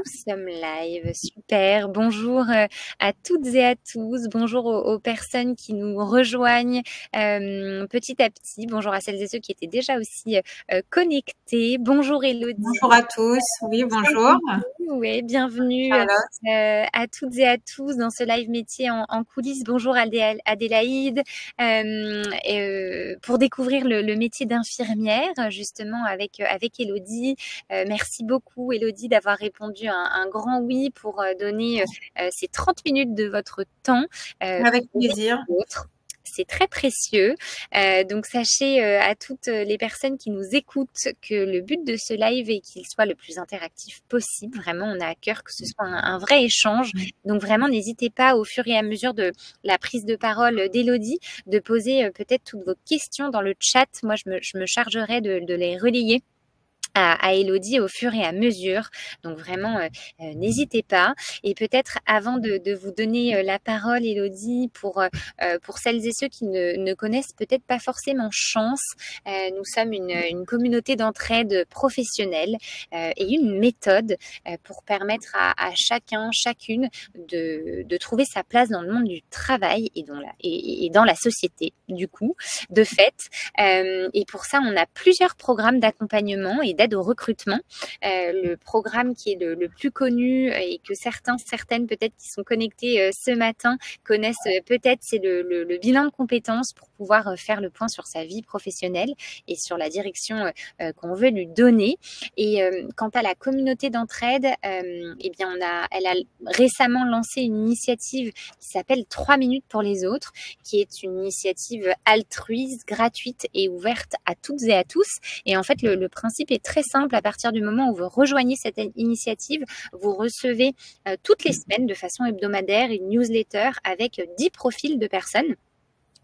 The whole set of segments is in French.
sommes live, super. Bonjour à toutes et à tous. Bonjour aux personnes qui nous rejoignent petit à petit. Bonjour à celles et ceux qui étaient déjà aussi connectés. Bonjour Elodie. Bonjour à tous. Oui, bonjour. Oui, bienvenue à toutes et à tous dans ce live métier en coulisses. Bonjour Adélaïde. Pour découvrir le métier d'infirmière, justement, avec Elodie. Merci beaucoup, Elodie, d'avoir répondu un grand oui pour donner ces 30 minutes de votre temps. Avec plaisir. C'est très précieux. Donc, sachez à toutes les personnes qui nous écoutent que le but de ce live est qu'il soit le plus interactif possible. Vraiment, on a à cœur que ce soit un vrai échange. Donc, vraiment, n'hésitez pas au fur et à mesure de la prise de parole d'Elodie de poser peut-être toutes vos questions dans le chat. Moi, je me chargerai de les relayer à Elodie au fur et à mesure. Donc vraiment, n'hésitez pas. Et peut-être avant de vous donner la parole, Elodie, pour celles et ceux qui ne connaissent peut-être pas forcément Chance, nous sommes une communauté d'entraide professionnelle et une méthode pour permettre à chacun, chacune de trouver sa place dans le monde du travail et dans la société, du coup, de fait. Et pour ça, on a plusieurs programmes d'accompagnement et d'aide au recrutement. Le programme qui est le plus connu et que certaines peut-être qui sont connectés ce matin connaissent peut-être, c'est le bilan de compétences pour pouvoir faire le point sur sa vie professionnelle et sur la direction qu'on veut lui donner. Et quant à la communauté d'entraide, eh bien elle a récemment lancé une initiative qui s'appelle 3 minutes pour les autres, qui est une initiative altruiste, gratuite et ouverte à toutes et à tous. Et en fait, le principe est très simple. À partir du moment où vous rejoignez cette initiative, vous recevez toutes les semaines de façon hebdomadaire une newsletter avec 10 profils de personnes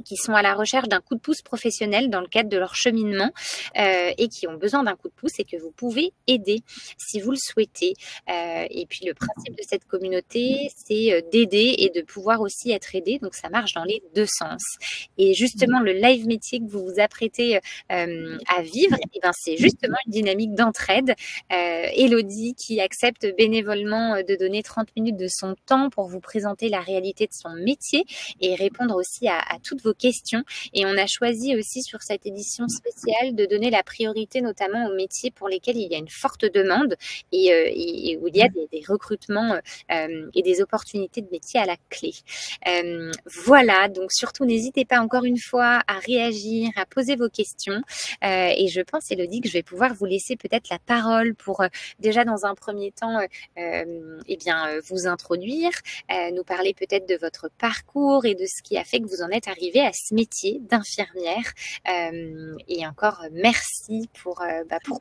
qui sont à la recherche d'un coup de pouce professionnel dans le cadre de leur cheminement et qui ont besoin d'un coup de pouce et que vous pouvez aider si vous le souhaitez. Et puis le principe de cette communauté, c'est d'aider et de pouvoir aussi être aidé. Donc ça marche dans les deux sens. Et justement, le live métier que vous vous apprêtez à vivre, eh ben, c'est justement une dynamique d'entraide. Elodie qui accepte bénévolement de donner 30 minutes de son temps pour vous présenter la réalité de son métier et répondre aussi à toutes vos questions. Et on a choisi aussi sur cette édition spéciale de donner la priorité notamment aux métiers pour lesquels il y a une forte demande et où il y a des recrutements et des opportunités de métier à la clé. Voilà, donc surtout n'hésitez pas encore une fois à réagir, à poser vos questions et je pense, Elodie, que je vais pouvoir vous laisser peut-être la parole pour déjà dans un premier temps eh bien, vous introduire, nous parler peut-être de votre parcours et de ce qui a fait que vous en êtes arrivé à ce métier d'infirmière. Et encore merci pour votre temps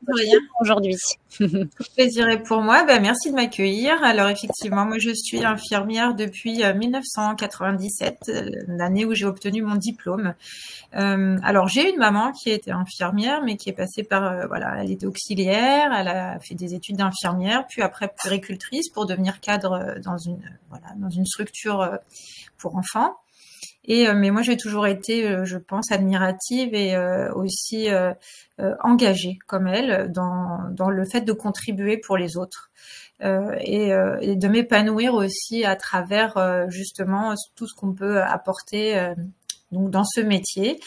aujourd'hui. Tout plaisir est pour moi. Merci de m'accueillir. Alors effectivement, moi je suis infirmière depuis 1997, l'année où j'ai obtenu mon diplôme. Alors j'ai une maman qui était infirmière, mais qui est passée par elle était auxiliaire, elle a fait des études d'infirmière, puis après puéricultrice pour devenir cadre dans une structure pour enfants. Mais moi j'ai toujours été, je pense, admirative et aussi engagée comme elle dans le fait de contribuer pour les autres et de m'épanouir aussi à travers justement tout ce qu'on peut apporter donc dans ce métier.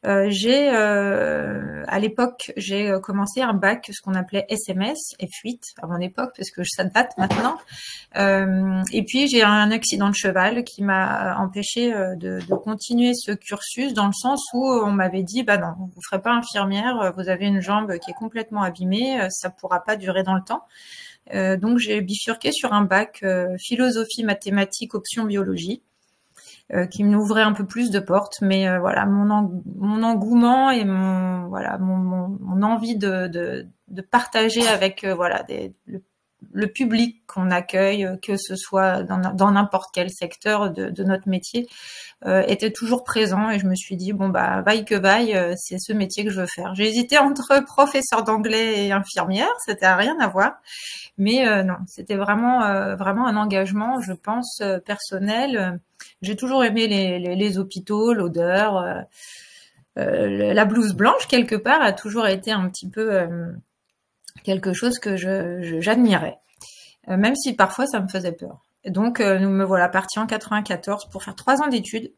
À l'époque, j'ai commencé un bac, ce qu'on appelait SMS, F8 à mon époque, parce que ça date maintenant. Et puis j'ai un accident de cheval qui m'a empêché de continuer ce cursus, dans le sens où on m'avait dit non, vous ferez pas infirmière, vous avez une jambe qui est complètement abîmée, ça pourra pas durer dans le temps. Donc j'ai bifurqué sur un bac philosophie, mathématiques, option biologie. Qui m'ouvrait un peu plus de portes, mais mon engouement et mon envie de partager avec le public qu'on accueille, que ce soit dans n'importe quel secteur de notre métier, était toujours présent, et je me suis dit vaille que vaille, c'est ce métier que je veux faire. J'ai hésité entre professeur d'anglais et infirmière, c'était à rien à voir, mais non, c'était vraiment un engagement, je pense, personnel. J'ai toujours aimé les hôpitaux, l'odeur, la blouse blanche quelque part a toujours été un petit peu quelque chose que j'admirais. même si parfois ça me faisait peur. Et donc, nous me voilà partis en 94 pour faire 3 ans d'études,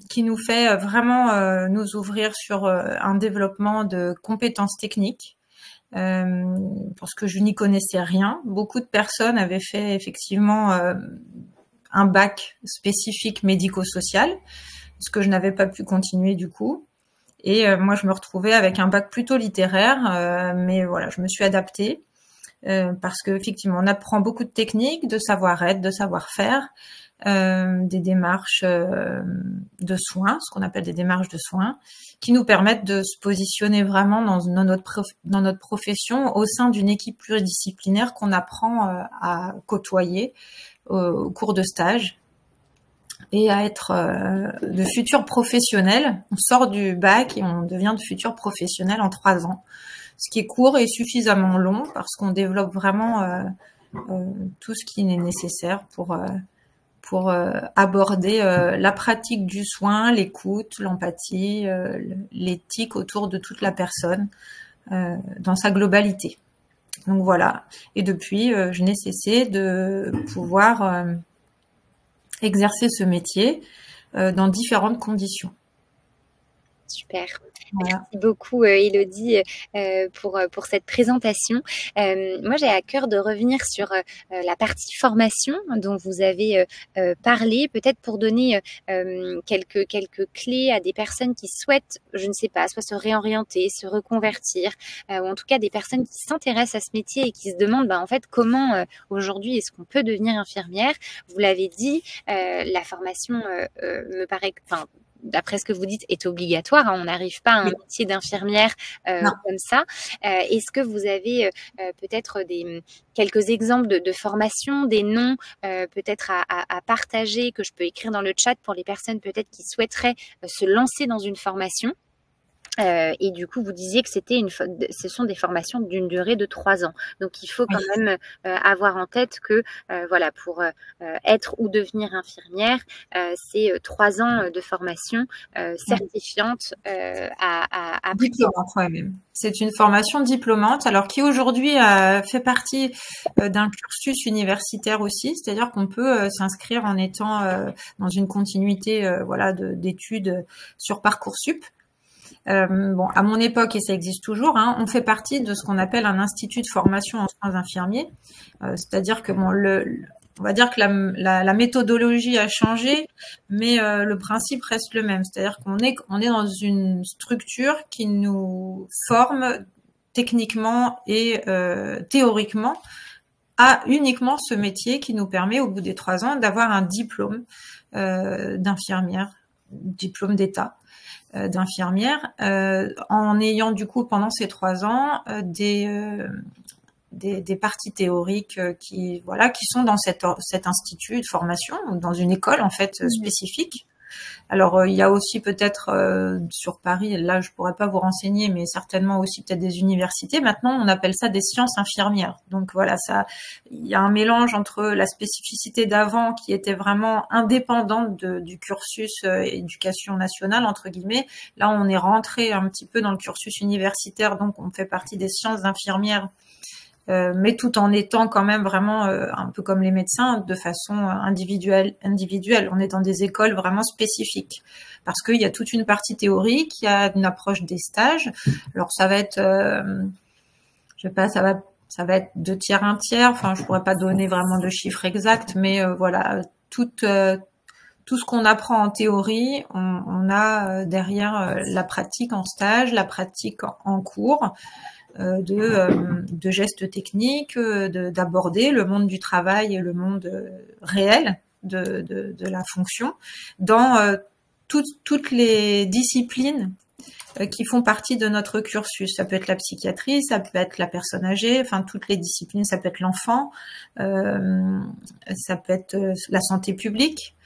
qui nous fait vraiment nous ouvrir sur un développement de compétences techniques, parce que je n'y connaissais rien. Beaucoup de personnes avaient fait effectivement un bac spécifique médico-social, ce que je n'avais pas pu continuer du coup. Et moi, je me retrouvais avec un bac plutôt littéraire, mais voilà, je me suis adaptée. Parce que effectivement, on apprend beaucoup de techniques, de savoir-être, de savoir-faire, des démarches de soins, ce qu'on appelle des démarches de soins, qui nous permettent de se positionner vraiment dans notre profession au sein d'une équipe pluridisciplinaire qu'on apprend à côtoyer au cours de stage et à être de futurs professionnels. On sort du bac et on devient de futurs professionnels en 3 ans. Ce qui est court et suffisamment long parce qu'on développe vraiment tout ce qui est nécessaire pour aborder la pratique du soin, l'écoute, l'empathie, l'éthique autour de toute la personne dans sa globalité. Donc voilà. Et depuis, je n'ai cessé de pouvoir exercer ce métier dans différentes conditions. Super. Voilà. Merci beaucoup, Élodie, pour cette présentation. Moi, j'ai à cœur de revenir sur la partie formation dont vous avez parlé, peut-être pour donner quelques clés à des personnes qui souhaitent, je ne sais pas, soit se réorienter, se reconvertir, ou en tout cas des personnes qui s'intéressent à ce métier et qui se demandent, en fait, comment aujourd'hui est-ce qu'on peut devenir infirmière. Vous l'avez dit, la formation me paraît, enfin, d'après ce que vous dites, est obligatoire. On n'arrive pas à un métier d'infirmière comme ça. Est-ce que vous avez peut-être quelques exemples de formations, des noms peut-être à partager que je peux écrire dans le chat pour les personnes peut-être qui souhaiteraient se lancer dans une formation? Et du coup, vous disiez que ce sont des formations d'une durée de 3 ans. Donc, il faut quand même avoir en tête que, voilà, pour être ou devenir infirmière, c'est 3 ans de formation certifiante à diplômante, ouais, même. C'est une formation diplômante, alors qui aujourd'hui fait partie d'un cursus universitaire aussi, c'est-à-dire qu'on peut s'inscrire en étant dans une continuité, voilà, d'études sur Parcoursup. Bon, à mon époque, et ça existe toujours, hein, on fait partie de ce qu'on appelle un institut de formation en soins infirmiers. C'est-à-dire que bon, on va dire que la méthodologie a changé, mais le principe reste le même. C'est-à-dire qu'on est dans une structure qui nous forme techniquement et théoriquement à uniquement ce métier qui nous permet, au bout des 3 ans, d'avoir un diplôme d'infirmière, diplôme d'État d'infirmière, en ayant du coup pendant ces 3 ans des parties théoriques qui sont dans cet institut de formation, dans une école en fait spécifique. Alors il y a aussi peut-être sur Paris, là je pourrais pas vous renseigner, mais certainement aussi peut-être des universités. Maintenant on appelle ça des sciences infirmières. Donc voilà, ça, il y a un mélange entre la spécificité d'avant qui était vraiment indépendante du cursus éducation nationale entre guillemets. Là on est rentré un petit peu dans le cursus universitaire, donc on fait partie des sciences infirmières. Mais tout en étant quand même vraiment un peu comme les médecins, de façon individuelle. On est dans des écoles vraiment spécifiques parce qu'il y a toute une partie théorique, il y a une approche des stages. Alors ça va être, je sais pas, ça va être 2 tiers, 1 tiers. Enfin, je pourrais pas donner vraiment de chiffres exacts, mais voilà, tout ce qu'on apprend en théorie, on a derrière la pratique en stage, la pratique en cours. De gestes techniques, d'aborder le monde du travail et le monde réel de la fonction dans toutes les disciplines qui font partie de notre cursus. Ça peut être la psychiatrie, ça peut être la personne âgée, enfin toutes les disciplines, ça peut être l'enfant, ça peut être la santé publique.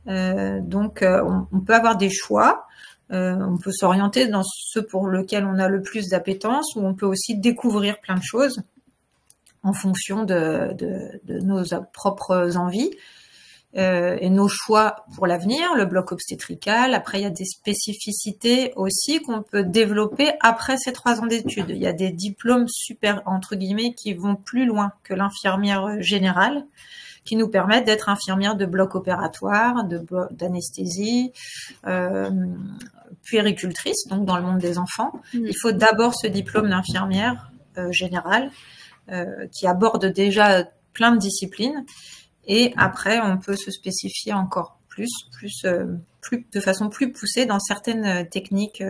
Donc on peut avoir des choix. On peut s'orienter dans ce pour lequel on a le plus d'appétence, ou on peut aussi découvrir plein de choses en fonction de nos propres envies. et nos choix pour l'avenir, le bloc obstétrical. Après, il y a des spécificités aussi qu'on peut développer après ces 3 ans d'études. Il y a des diplômes super, entre guillemets, qui vont plus loin que l'infirmière générale, qui nous permettent d'être infirmière de bloc opératoire, d'anesthésie, puéricultrice, donc dans le monde des enfants. Il faut d'abord ce diplôme d'infirmière générale qui aborde déjà plein de disciplines. Et après, on peut se spécifier encore plus de façon plus poussée dans certaines techniques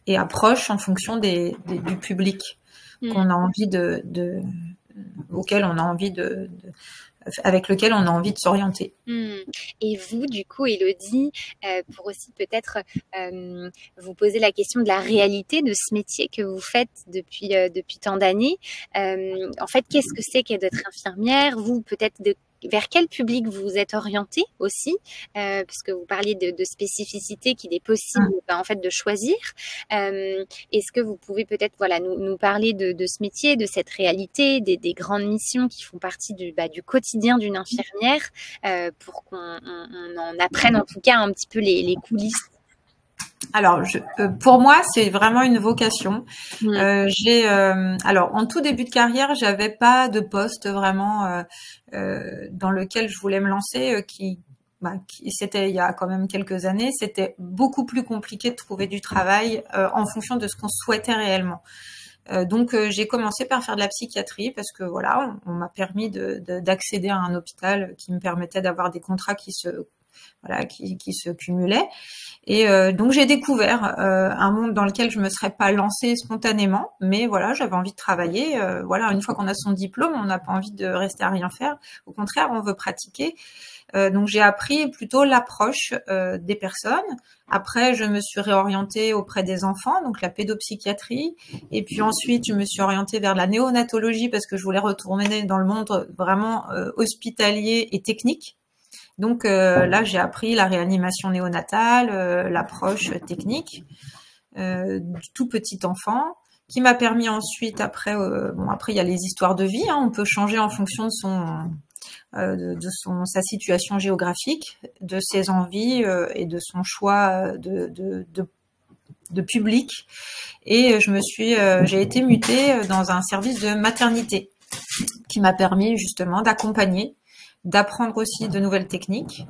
et approches en fonction du public qu'on a envie auquel on a envie avec lequel on a envie de s'orienter. Et vous, du coup, Élodie, pour aussi peut-être vous poser la question de la réalité de ce métier que vous faites depuis tant d'années. En fait, qu'est-ce que c'est d'être infirmière? Vous, peut-être vers quel public vous vous êtes orienté aussi, parce que vous parliez de spécificités qu'il est possible en fait de choisir. Est-ce que vous pouvez peut-être nous parler de ce métier, de cette réalité, des grandes missions qui font partie du quotidien d'une infirmière, pour qu'on en apprenne en tout cas un petit peu les coulisses? Alors, pour moi, c'est vraiment une vocation. Alors, en tout début de carrière, j'avais pas de poste vraiment dans lequel je voulais me lancer. C'était il y a quand même quelques années. C'était beaucoup plus compliqué de trouver du travail en fonction de ce qu'on souhaitait réellement. Donc, j'ai commencé par faire de la psychiatrie parce que voilà, on m'a permis d'accéder à un hôpital qui me permettait d'avoir des contrats qui se cumulaient. Et donc j'ai découvert un monde dans lequel je me serais pas lancée spontanément, mais voilà, j'avais envie de travailler. Voilà, une fois qu'on a son diplôme, on n'a pas envie de rester à rien faire. Au contraire, on veut pratiquer. Donc j'ai appris plutôt l'approche des personnes. Après, je me suis réorientée auprès des enfants, donc la pédopsychiatrie. Et puis ensuite, je me suis orientée vers la néonatologie parce que je voulais retourner dans le monde vraiment hospitalier et technique. Donc là, j'ai appris la réanimation néonatale, l'approche technique du tout petit enfant, qui m'a permis ensuite, après il y a les histoires de vie, on peut changer en fonction de sa situation géographique, de ses envies et de son choix de public. Et j'ai été mutée dans un service de maternité qui m'a permis justement d'accompagner, d'apprendre aussi de nouvelles techniques,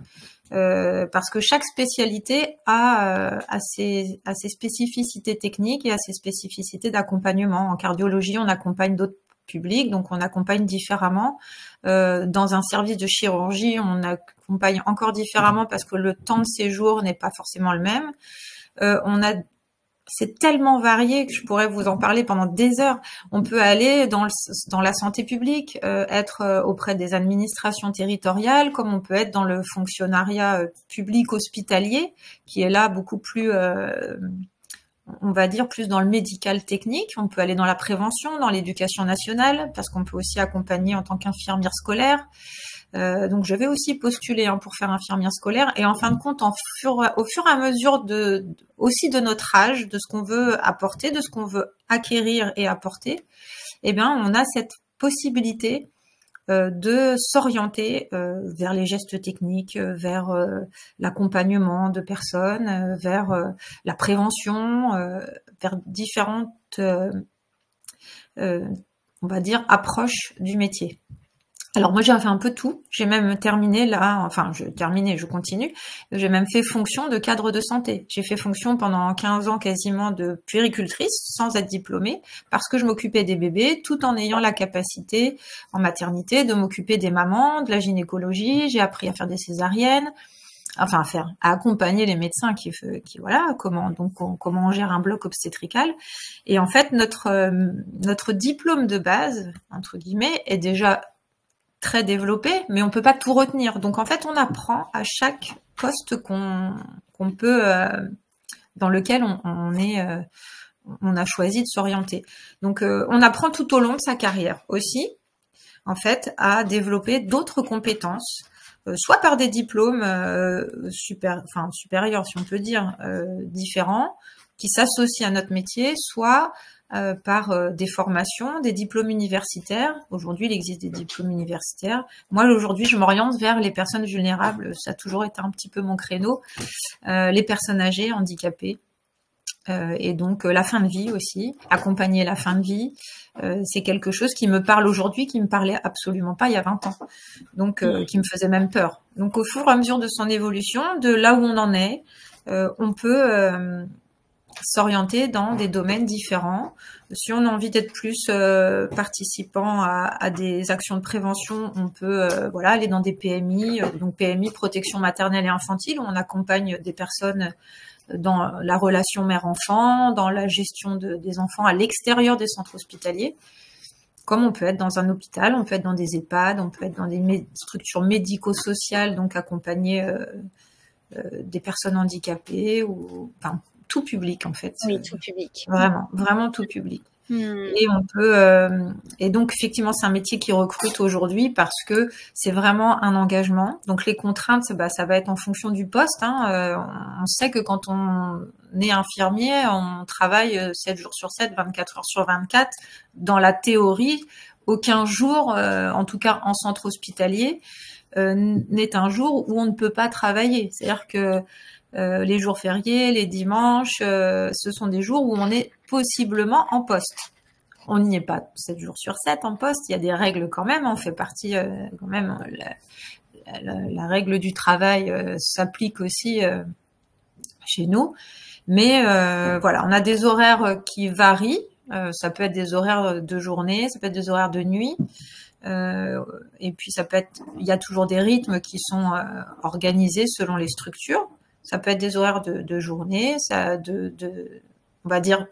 parce que chaque spécialité a ses spécificités techniques et a ses spécificités d'accompagnement. En cardiologie, on accompagne d'autres publics, donc on accompagne différemment. Dans un service de chirurgie, on accompagne encore différemment parce que le temps de séjour n'est pas forcément le même. C'est tellement varié que je pourrais vous en parler pendant des heures. On peut aller dans la santé publique, être auprès des administrations territoriales, comme on peut être dans le fonctionnariat public hospitalier, qui est là beaucoup plus, on va dire, plus dans le médical technique. On peut aller dans la prévention, dans l'éducation nationale, parce qu'on peut aussi accompagner en tant qu'infirmière scolaire. Donc je vais aussi postuler pour faire infirmière scolaire, et en fin de compte, au fur et à mesure aussi de notre âge, de ce qu'on veut apporter, de ce qu'on veut acquérir et apporter, on a cette possibilité de s'orienter vers les gestes techniques, vers l'accompagnement de personnes, vers la prévention, vers différentes, on va dire, approches du métier. Alors moi j'ai fait un peu tout, j'ai même terminé je continue, j'ai même fait fonction de cadre de santé. J'ai fait fonction pendant 15 ans quasiment de puéricultrice sans être diplômée, parce que je m'occupais des bébés tout en ayant la capacité en maternité de m'occuper des mamans, de la gynécologie. J'ai appris à faire des césariennes, à accompagner les médecins comment on gère un bloc obstétrical. Et en fait notre diplôme de base, entre guillemets, est déjà très développé, mais on peut pas tout retenir. Donc en fait, on apprend à chaque poste qu'on peut, dans lequel on a choisi de s'orienter. Donc on apprend tout au long de sa carrière aussi, en fait, à développer d'autres compétences, soit par des diplômes supérieurs, si on peut dire, différents, qui s'associent à notre métier, soit par des formations, des diplômes universitaires. Aujourd'hui, il existe des diplômes universitaires. Moi, aujourd'hui, je m'oriente vers les personnes vulnérables. Ça a toujours été un petit peu mon créneau. Les personnes âgées, handicapées. Et donc la fin de vie aussi, accompagner la fin de vie, c'est quelque chose qui me parle aujourd'hui, qui me parlait absolument pas il y a 20 ans, donc qui me faisait même peur. Donc au fur et à mesure de son évolution, de là où on en est, on peut s'orienter dans des domaines différents. Si on a envie d'être plus participant à des actions de prévention, on peut voilà, aller dans des PMI, donc PMI, protection maternelle et infantile, où on accompagne des personnes dans la relation mère-enfant, dans la gestion des enfants à l'extérieur des centres hospitaliers. Comme on peut être dans un hôpital, on peut être dans des EHPAD, on peut être dans des structures médico-sociales, donc accompagner des personnes handicapées, ou enfin tout public en fait. Oui, tout public. Vraiment, vraiment tout public. Et on peut et donc effectivement c'est un métier qui recrute aujourd'hui parce que c'est vraiment un engagement. Donc les contraintes, ça va être en fonction du poste. On sait que quand on est infirmier, on travaille 7 jours sur 7, 24 heures sur 24. Dans la théorie, aucun jour, en tout cas en centre hospitalier, n'est un jour où on ne peut pas travailler. C'est-à-dire que les jours fériés, les dimanches, ce sont des jours où on est possiblement en poste. On n'y est pas 7 jours sur 7 en poste, il y a des règles quand même, on fait partie quand même, la règle du travail s'applique aussi chez nous. Mais voilà, on a des horaires qui varient, ça peut être des horaires de journée, ça peut être des horaires de nuit. Et puis ça peut être, il y a toujours des rythmes qui sont organisés selon les structures. Ça peut être des horaires de journée, on va dire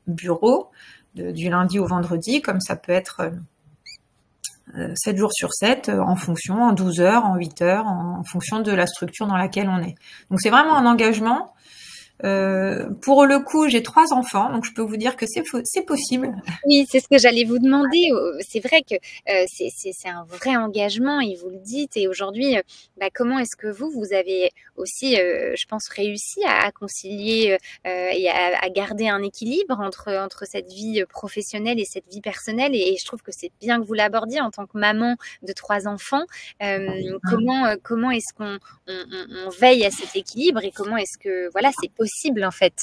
bureau, du lundi au vendredi, comme ça peut être 7 jours sur 7, en fonction, en 12 heures, en 8 heures, en fonction de la structure dans laquelle on est. Donc c'est vraiment un engagement. Pour le coup, j'ai 3 enfants, donc je peux vous dire que c'est possible. Oui, c'est ce que j'allais vous demander. C'est vrai que c'est un vrai engagement, et vous le dites. Et aujourd'hui, comment est-ce que vous avez aussi, je pense, réussi à concilier et à garder un équilibre entre cette vie professionnelle et cette vie personnelle. Et je trouve que c'est bien que vous l'abordiez en tant que maman de 3 enfants. Comment est-ce qu'on veille à cet équilibre, et comment est-ce que voilà, c'est possible en fait?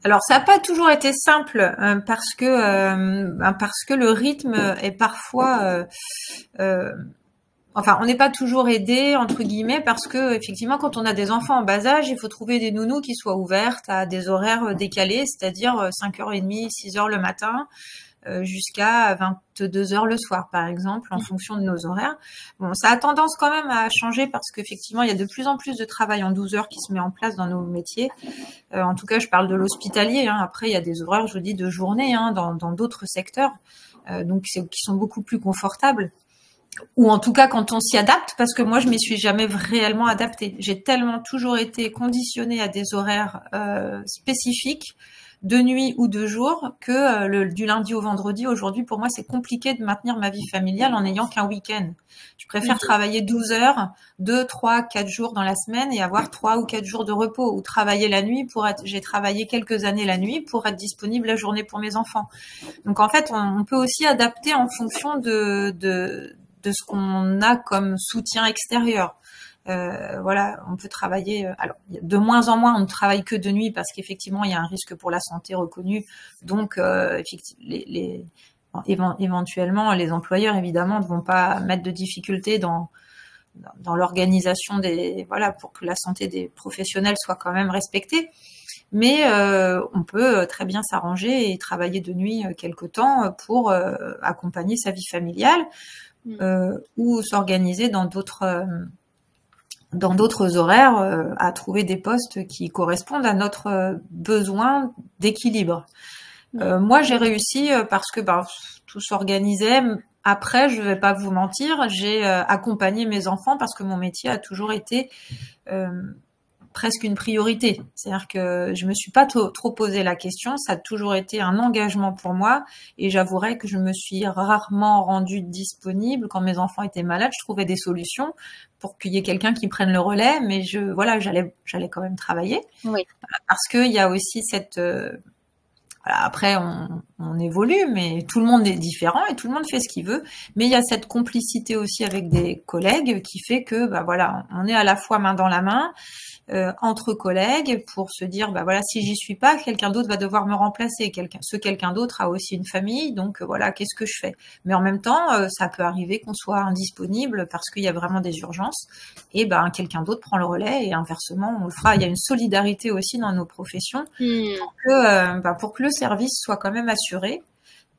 Alors ça n'a pas toujours été simple parce que le rythme est parfois enfin on n'est pas toujours aidé entre guillemets, parce que effectivement quand on a des enfants en bas âge, il faut trouver des nounous qui soient ouvertes à des horaires décalés, c'est-à-dire 5h30, 6h le matin, jusqu'à 22h le soir, par exemple, en fonction de nos horaires. Bon, ça a tendance quand même à changer parce qu'effectivement, il y a de plus en plus de travail en 12 heures qui se met en place dans nos métiers. En tout cas, je parle de l'hospitalier. Après, il y a des horaires, je vous dis, de journée dans d'autres secteurs, donc qui sont beaucoup plus confortables. Ou en tout cas, quand on s'y adapte, parce que moi, je m'y suis jamais réellement adaptée. J'ai tellement toujours été conditionnée à des horaires spécifiques, de nuit ou de jour, que du lundi au vendredi, aujourd'hui, pour moi, c'est compliqué de maintenir ma vie familiale en n'ayant qu'un week-end. Je préfère travailler 12 heures, 2, 3, 4 jours dans la semaine et avoir 3 ou 4 jours de repos, ou travailler la nuit j'ai travaillé quelques années la nuit pour être disponible la journée pour mes enfants. Donc, en fait, on peut aussi adapter en fonction de ce qu'on a comme soutien extérieur. Voilà, on peut travailler. Alors, de moins en moins, on ne travaille que de nuit parce qu'effectivement, il y a un risque pour la santé reconnu. Donc, éventuellement, les employeurs, évidemment, ne vont pas mettre de difficultés dans l'organisation pour que la santé des professionnels soit quand même respectée. Mais on peut très bien s'arranger et travailler de nuit quelque temps pour accompagner sa vie familiale, ou s'organiser dans d'autres horaires, à trouver des postes qui correspondent à notre besoin d'équilibre. Moi, j'ai réussi parce que tout s'organisait. Après, je vais pas vous mentir, j'ai accompagné mes enfants parce que mon métier a toujours été presque une priorité. C'est-à-dire que je me suis pas trop posé la question, ça a toujours été un engagement pour moi, et j'avouerai que je me suis rarement rendue disponible quand mes enfants étaient malades. Je trouvais des solutions pour qu'il y ait quelqu'un qui prenne le relais, mais j'allais quand même travailler. Oui. Parce qu'il y a aussi cette Voilà, après, on évolue, mais tout le monde est différent et tout le monde fait ce qu'il veut. Mais il y a cette complicité aussi avec des collègues qui fait que, bah voilà, on est à la fois main dans la main entre collègues pour se dire, bah voilà, si j'y suis pas, quelqu'un d'autre va devoir me remplacer. Quelqu'un d'autre a aussi une famille, donc voilà, qu'est-ce que je fais? Mais en même temps, ça peut arriver qu'on soit indisponible parce qu'il y a vraiment des urgences, et ben quelqu'un d'autre prend le relais et inversement, on le fera. Il y a une solidarité aussi dans nos professions pour que le service soit quand même assuré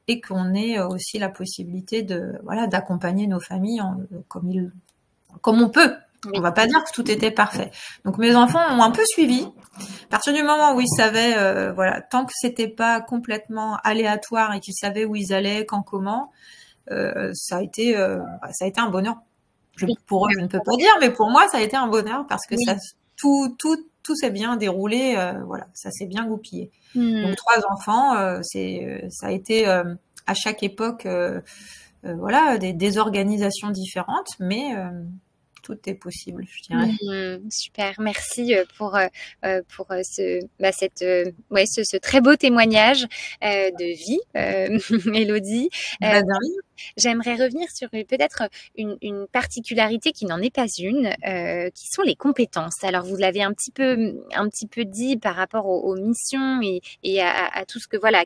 et qu'on ait aussi la possibilité de voilà d'accompagner nos familles comme on peut. Oui. On va pas dire que tout était parfait. Donc mes enfants ont un peu suivi. À partir du moment où ils savaient, voilà, tant que c'était pas complètement aléatoire et qu'ils savaient où ils allaient, quand, comment, ça a été un bonheur. Pour eux, je ne peux pas dire, mais pour moi, ça a été un bonheur parce que ça, tout s'est bien déroulé. Voilà, ça s'est bien goupillé. Donc 3 enfants, ça a été à chaque époque, voilà, des organisations différentes, mais tout est possible, je dirais. Super, merci pour ce très beau témoignage de vie, Élodie. J'aimerais revenir sur peut-être une particularité qui n'en est pas une, qui sont les compétences. Alors vous l'avez un petit peu dit par rapport aux missions et à tout ce que voilà,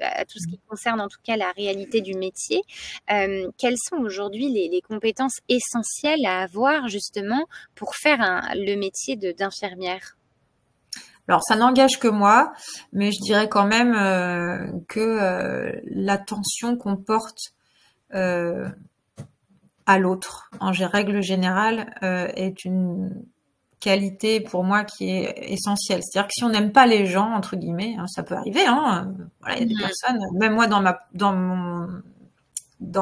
à tout ce qui concerne en tout cas la réalité du métier. Quelles sont aujourd'hui les compétences essentielles à avoir justement pour faire le métier d'infirmière? Alors, ça n'engage que moi, mais je dirais quand même que l'attention qu'on porte à l'autre, en règle générale, est une qualité pour moi qui est essentielle. C'est-à-dire que si on n'aime pas les gens, entre guillemets, ça peut arriver, voilà, il y a des personnes, même moi dans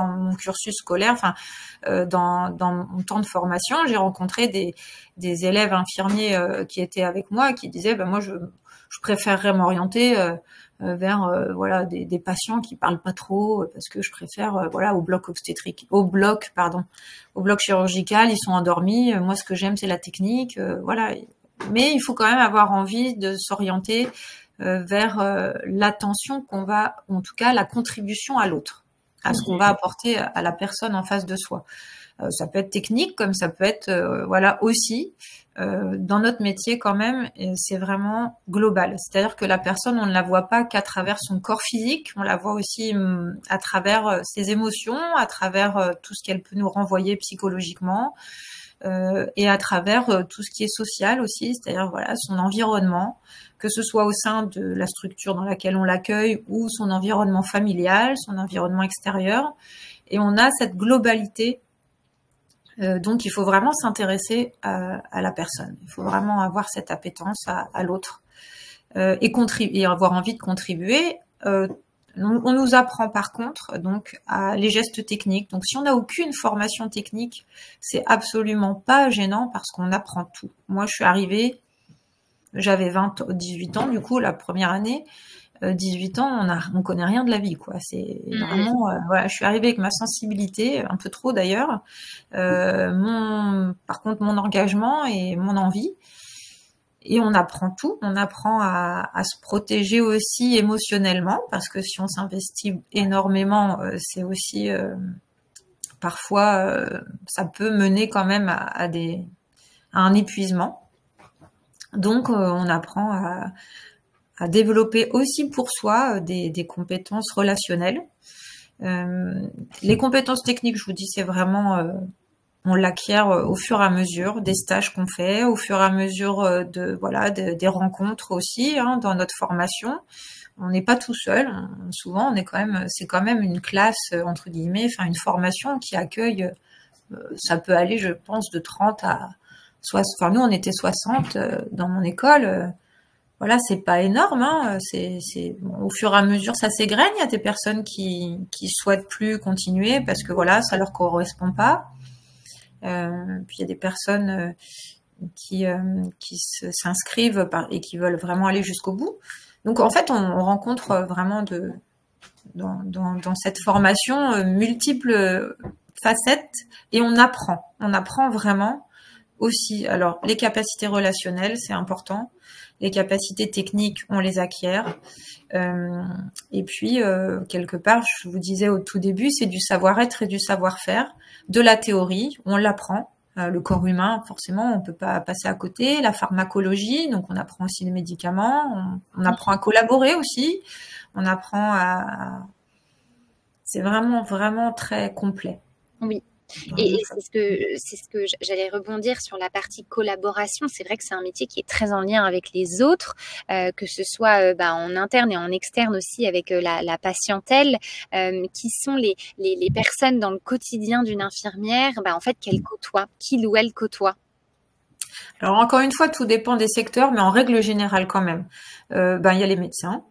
mon cursus scolaire, enfin dans mon temps de formation, j'ai rencontré des élèves infirmiers qui étaient avec moi et qui disaient moi je préférerais m'orienter vers voilà des patients qui parlent pas trop parce que je préfère voilà au bloc chirurgical, ils sont endormis, moi ce que j'aime c'est la technique, voilà. Mais il faut quand même avoir envie de s'orienter vers l'attention qu'on va, en tout cas la contribution à l'autre, à ce qu'on va apporter à la personne en face de soi. Ça peut être technique, comme ça peut être voilà aussi dans notre métier quand même, c'est vraiment global. C'est-à-dire que la personne, on ne la voit pas qu'à travers son corps physique, on la voit aussi à travers ses émotions, à travers tout ce qu'elle peut nous renvoyer psychologiquement, et à travers tout ce qui est social aussi, c'est-à-dire voilà son environnement, que ce soit au sein de la structure dans laquelle on l'accueille ou son environnement familial, son environnement extérieur. Et on a cette globalité. Donc il faut vraiment s'intéresser à la personne. Il faut vraiment avoir cette appétence à l'autre et avoir envie de contribuer. On nous apprend par contre donc les gestes techniques. Donc si on n'a aucune formation technique, c'est absolument pas gênant parce qu'on apprend tout. Moi je suis arrivée, j'avais 18 ans du coup la première année. 18 ans, on connaît rien de la vie, quoi. C'est vraiment, voilà, je suis arrivée avec ma sensibilité, un peu trop d'ailleurs, par contre mon engagement et mon envie. Et on apprend tout, on apprend à se protéger aussi émotionnellement, parce que si on s'investit énormément, c'est aussi parfois ça peut mener quand même à un épuisement. Donc on apprend à développer aussi pour soi des compétences relationnelles. Les compétences techniques, je vous dis, c'est vraiment on l'acquiert au fur et à mesure des stages qu'on fait, au fur et à mesure des rencontres aussi dans notre formation. On n'est pas tout seul. Souvent, c'est quand même une classe entre guillemets, enfin une formation qui accueille. Ça peut aller, je pense, de 30 à 60. Enfin, nous, on était 60 dans mon école. Voilà, c'est pas énorme. Bon, au fur et à mesure, ça s'égrène. Il y a des personnes qui souhaitent plus continuer parce que voilà, ça leur correspond pas. Puis il y a des personnes qui s'inscrivent et qui veulent vraiment aller jusqu'au bout. Donc en fait, on rencontre vraiment dans cette formation multiples facettes et on apprend vraiment aussi. Alors, les capacités relationnelles, c'est important. Les capacités techniques, on les acquiert. Et puis, quelque part, je vous disais au tout début, c'est du savoir-être et du savoir-faire. De la théorie, on l'apprend. Le corps humain, forcément, on peut pas passer à côté. La pharmacologie, donc on apprend aussi les médicaments. On apprend à collaborer aussi. On apprend à... C'est vraiment, vraiment très complet. Oui. Et c'est ce que j'allais rebondir sur la partie collaboration. C'est vrai que c'est un métier qui est très en lien avec les autres, que ce soit en interne et en externe aussi avec la patientèle, qui sont les personnes dans le quotidien d'une infirmière, en fait, qu'elle côtoie, qu'il ou elle côtoie. Alors encore une fois, tout dépend des secteurs, mais en règle générale quand même. Il y a les médecins.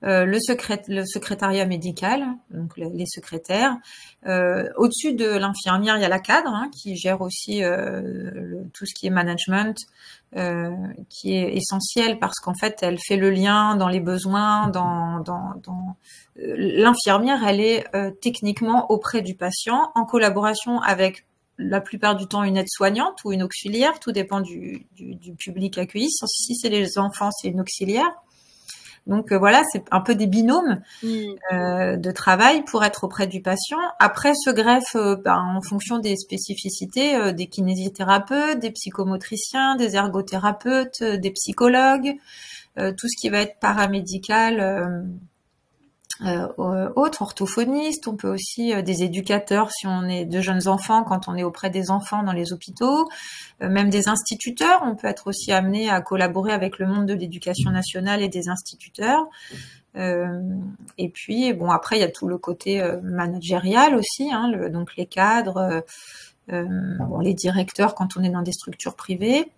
Le secrétariat médical, donc les secrétaires. Au-dessus de l'infirmière, il y a la cadre qui gère aussi tout ce qui est management, qui est essentiel parce qu'en fait, elle fait le lien dans les besoins. L'infirmière, elle est techniquement auprès du patient en collaboration avec la plupart du temps une aide-soignante ou une auxiliaire, tout dépend du public accueilli. Si c'est les enfants, c'est une auxiliaire. Donc voilà, c'est un peu des binômes de travail pour être auprès du patient. Après, se greffe en fonction des spécificités des kinésithérapeutes, des psychomotriciens, des ergothérapeutes, des psychologues, tout ce qui va être paramédical, autres, orthophonistes. On peut aussi des éducateurs si on est de jeunes enfants, quand on est auprès des enfants dans les hôpitaux, même des instituteurs. On peut être aussi amené à collaborer avec le monde de l'éducation nationale et des instituteurs. Et puis après il y a tout le côté managérial aussi, donc les cadres, les directeurs quand on est dans des structures privées,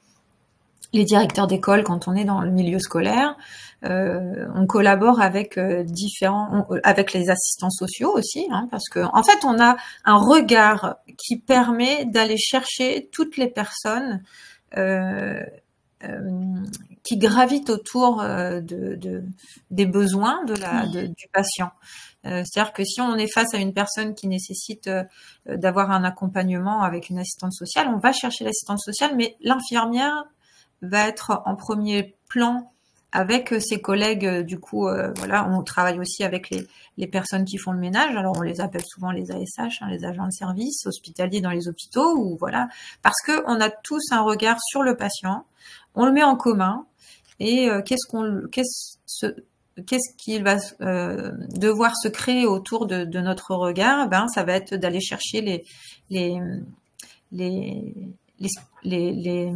les directeurs d'école quand on est dans le milieu scolaire. On collabore avec avec les assistants sociaux aussi, parce que en fait on a un regard qui permet d'aller chercher toutes les personnes qui gravitent autour des besoins du patient. C'est-à-dire que si on est face à une personne qui nécessite d'avoir un accompagnement avec une assistante sociale, on va chercher l'assistante sociale, mais l'infirmière va être en premier plan avec ses collègues. Du coup, on travaille aussi avec les personnes qui font le ménage. Alors, on les appelle souvent les ASH, les agents de service hospitaliers dans les hôpitaux, ou voilà, parce que on a tous un regard sur le patient, on le met en commun, et qu'est-ce qu'il va devoir se créer autour de notre regard. Ça va être d'aller chercher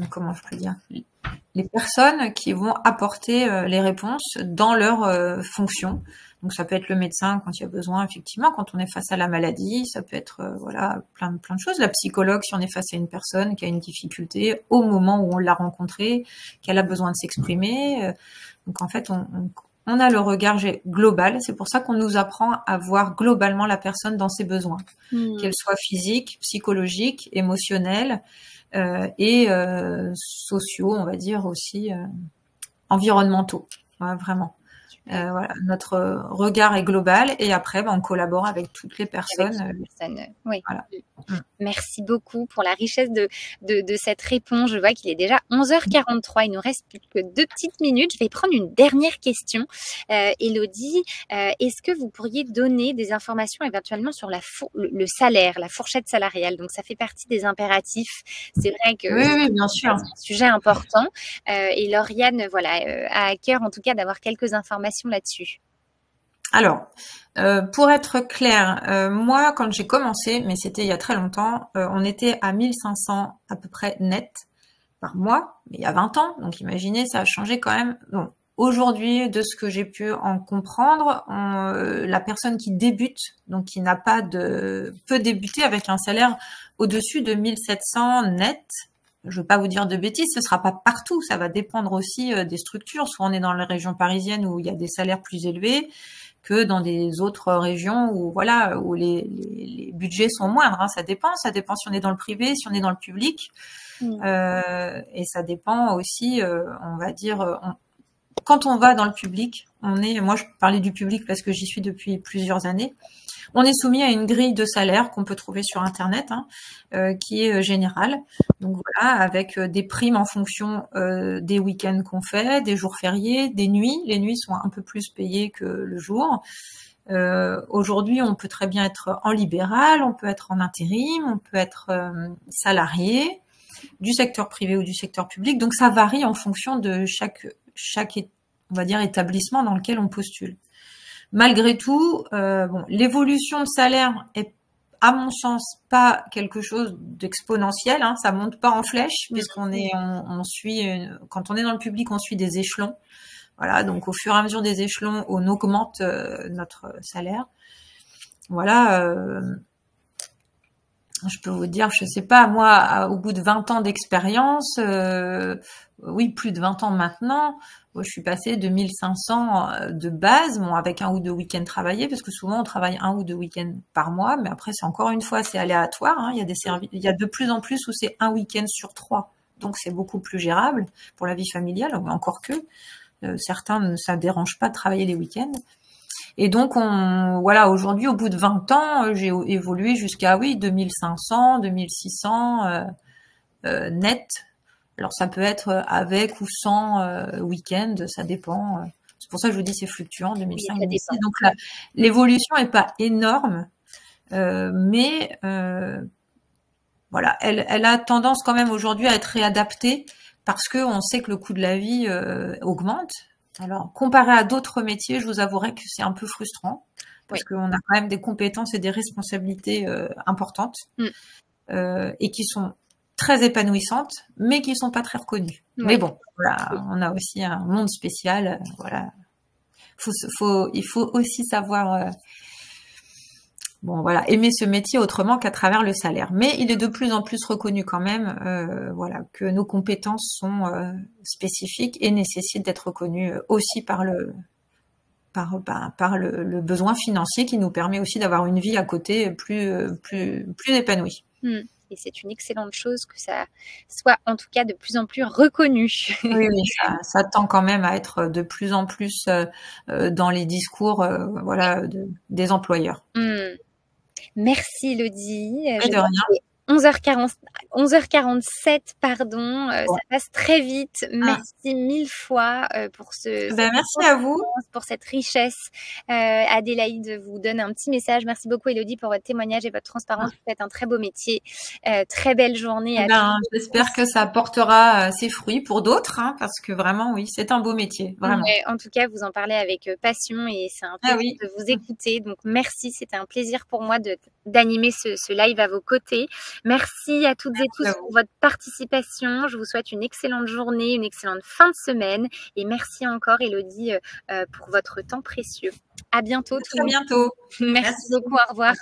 comment je peux dire, les personnes qui vont apporter les réponses dans leur fonction. Donc ça peut être le médecin quand il y a besoin, effectivement, quand on est face à la maladie, ça peut être plein de choses. La psychologue si on est face à une personne qui a une difficulté au moment où on l'a rencontrée, qu'elle a besoin de s'exprimer. Donc en fait, on a le regard global. C'est pour ça qu'on nous apprend à voir globalement la personne dans ses besoins, qu'elle soit physique, psychologique, émotionnelle, et sociaux, on va dire aussi environnementaux, vraiment. Notre regard est global, et après on collabore avec toutes les personnes. Oui. Voilà. Merci beaucoup pour la richesse de cette réponse. Je vois qu'il est déjà 11h43. Il nous reste plus que 2 petites minutes. Je vais prendre une dernière question. Élodie, est-ce que vous pourriez donner des informations éventuellement sur le salaire, la fourchette salariale? Donc, ça fait partie des impératifs. C'est vrai que oui, bien sûr. C'est un sujet important. Et Lauriane, a à cœur en tout cas d'avoir quelques informations là-dessus. Alors, pour être clair, moi, quand j'ai commencé, mais c'était il y a très longtemps, on était à 1500 à peu près net par mois, mais il y a 20 ans. Donc, imaginez, ça a changé quand même. Bon, aujourd'hui, de ce que j'ai pu en comprendre, la personne qui débute, donc qui n'a pas peut débuter avec un salaire au-dessus de 1700 net. Je ne veux pas vous dire de bêtises, ce sera pas partout. Ça va dépendre aussi des structures. Soit on est dans les régions parisiennes où il y a des salaires plus élevés que dans des autres régions où les budgets sont moindres. Ça dépend si on est dans le privé, si on est dans le public. Et ça dépend aussi, on va dire, quand on va dans le public, moi je parlais du public parce que j'y suis depuis plusieurs années, on est soumis à une grille de salaire qu'on peut trouver sur Internet, qui est générale. Donc voilà, avec des primes en fonction des week-ends qu'on fait, des jours fériés, des nuits. Les nuits sont un peu plus payées que le jour. Aujourd'hui, on peut très bien être en libéral, on peut être en intérim, on peut être salarié du secteur privé ou du secteur public. Donc ça varie en fonction de chaque on va dire établissement dans lequel on postule. Malgré tout, l'évolution de salaire est, à mon sens, pas quelque chose d'exponentiel. Ça monte pas en flèche, puisqu'on on suit, quand on est dans le public, on suit des échelons. Voilà, donc au fur et à mesure des échelons, on augmente notre salaire. Voilà. Je peux vous dire, je sais pas, moi, au bout de 20 ans d'expérience, oui, plus de 20 ans maintenant, je suis passée de 1500 de base, bon, avec un ou deux week-ends travaillés, parce que souvent on travaille un ou deux week-ends par mois, mais après c'est encore une fois, c'est aléatoire. Il y a des services, il y a de plus en plus où c'est un week-end sur 3, donc c'est beaucoup plus gérable pour la vie familiale. Encore que certains, ça ne dérange pas de travailler les week-ends. Et donc, voilà, aujourd'hui, au bout de 20 ans, j'ai évolué jusqu'à, 2500, 2600 net. Alors, ça peut être avec ou sans week-end, ça dépend. C'est pour ça que je vous dis c'est fluctuant, 2005, 2006. Donc, l'évolution est pas énorme, mais voilà, elle a tendance quand même aujourd'hui à être réadaptée parce que on sait que le coût de la vie augmente. Alors, comparé à d'autres métiers, je vous avouerai que c'est un peu frustrant parce qu'on a quand même des compétences et des responsabilités importantes et qui sont très épanouissantes, mais qui sont pas très reconnues. Mais bon, voilà, on a aussi un monde spécial. Voilà, il faut aussi savoir, aimer ce métier autrement qu'à travers le salaire. Mais il est de plus en plus reconnu quand même, que nos compétences sont spécifiques et nécessitent d'être reconnues aussi par le besoin financier qui nous permet aussi d'avoir une vie à côté plus épanouie. Et c'est une excellente chose que ça soit en tout cas de plus en plus reconnu. Oui, ça tend quand même à être de plus en plus dans les discours des employeurs. Merci Elodie. De rien. 11h47, pardon. Ça passe très vite. Merci mille fois pour merci à vous. Pour cette richesse. Adélaïde vous donne un petit message. Merci beaucoup Elodie pour votre témoignage et votre transparence. Vous faites un très beau métier. Très belle journée. J'espère que ça portera ses fruits pour d'autres, parce que vraiment, oui, c'est un beau métier. Vraiment. En tout cas, vous en parlez avec passion et c'est un plaisir de vous écouter. Donc, merci. C'était un plaisir pour moi d'animer ce live à vos côtés. Merci à toutes et tous pour votre participation. Je vous souhaite une excellente journée, une excellente fin de semaine. Et merci encore, Elodie, pour votre temps précieux. À bientôt. Très bientôt. Merci beaucoup. Au revoir.